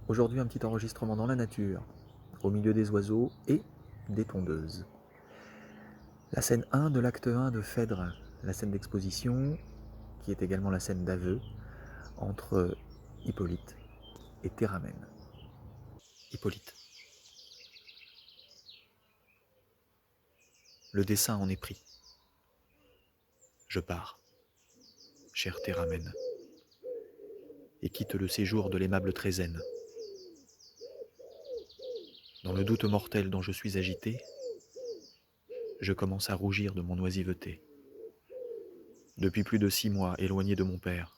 Aujourd'hui, un petit enregistrement dans la nature, au milieu des oiseaux et des tondeuses. La scène 1 de l'acte 1 de Phèdre, la scène d'exposition, qui est également la scène d'aveu, entre Hippolyte et Théramène. Hippolyte. Le dessein en est pris. Je pars, cher Théramène, et quitte le séjour de l'aimable Trézène. Dans le doute mortel dont je suis agité, je commence à rougir de mon oisiveté. Depuis plus de 6 mois éloigné de mon père,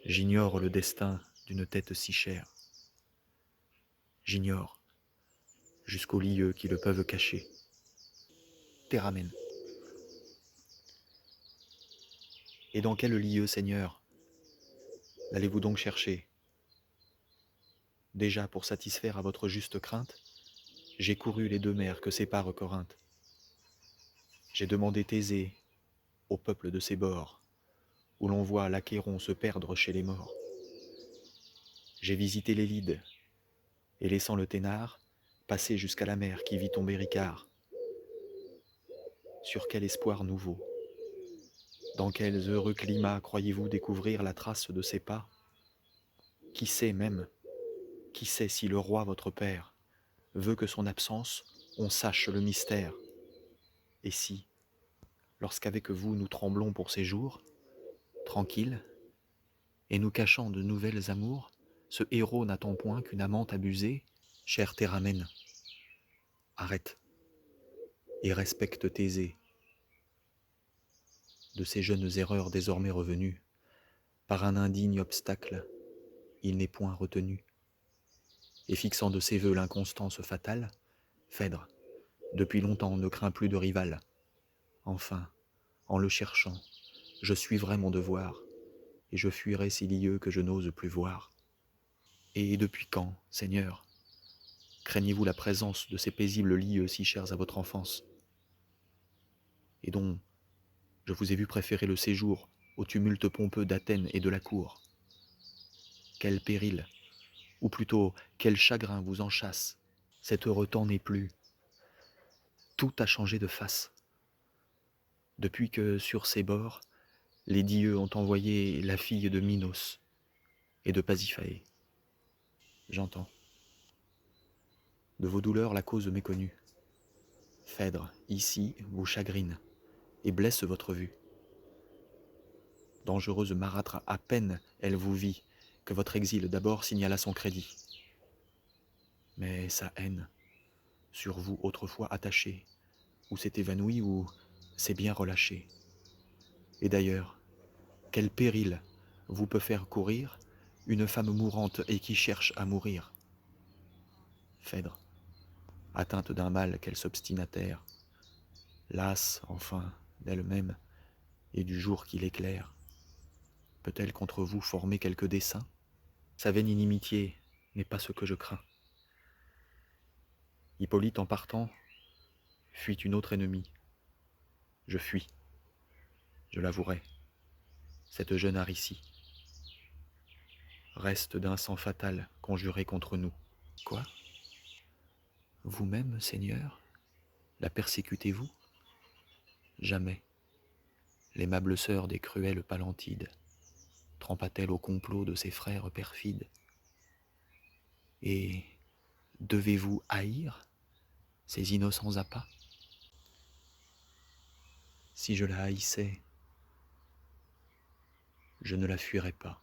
j'ignore le destin d'une tête si chère. J'ignore, jusqu'aux lieux qui le peuvent cacher. Théramène. Et dans quel lieu, Seigneur, l'allez-vous donc chercher? Déjà, pour satisfaire à votre juste crainte, j'ai couru les 2 mers que sépare Corinthe. J'ai demandé Thésée au peuple de ses bords, où l'on voit l'Achéron se perdre chez les morts. J'ai visité les Lydes, et laissant le Ténare, passer jusqu'à la mer qui vit tomber Icare. Sur quel espoir nouveau? Dans quels heureux climats croyez-vous découvrir la trace de ses pas? Qui sait même, qui sait si le roi votre père veut que son absence, on sache le mystère? Et si, lorsqu'avec vous nous tremblons pour ces jours, tranquilles, et nous cachant de nouvelles amours, ce héros n'attend point qu'une amante abusée, chère Théramène, arrête et respecte Thésée. De ces jeunes erreurs désormais revenues, par un indigne obstacle, il n'est point retenu. Et fixant de ses vœux l'inconstance fatale, Phèdre, depuis longtemps, ne craint plus de rival. Enfin, en le cherchant, je suivrai mon devoir, et je fuirai ces lieux que je n'ose plus voir. Et depuis quand, Seigneur, craignez-vous la présence de ces paisibles lieux si chers à votre enfance, et dont je vous ai vu préférer le séjour au tumulte pompeux d'Athènes et de la cour? Quel péril, ou plutôt quel chagrin vous enchasse? Cet heureux temps n'est plus. Tout a changé de face. Depuis que, sur ces bords, les dieux ont envoyé la fille de Minos et de Pasiphae. J'entends. De vos douleurs la cause méconnue. Phèdre, ici, vous chagrine et blesse votre vue. Dangereuse marâtre, à peine elle vous vit, que votre exil d'abord signala son crédit. Mais sa haine, sur vous autrefois attachée, ou s'est évanouie ou s'est bien relâchée. Et d'ailleurs, quel péril vous peut faire courir une femme mourante et qui cherche à mourir? Phèdre, atteinte d'un mal qu'elle s'obstine à taire, lasse, enfin, d'elle-même et du jour qui l'éclaire, peut-elle contre vous former quelque dessein? Sa vaine inimitié n'est pas ce que je crains. Hippolyte, en partant, fuit une autre ennemie. Je fuis, je l'avouerai, cette jeune Aricie. Reste d'un sang fatal conjuré contre nous. Quoi? Vous-même, Seigneur, la persécutez-vous? Jamais. L'aimable sœur des cruels Palantides trempa-t-elle au complot de ses frères perfides? Et devez-vous haïr ces innocents appas? Si je la haïssais, je ne la fuirais pas.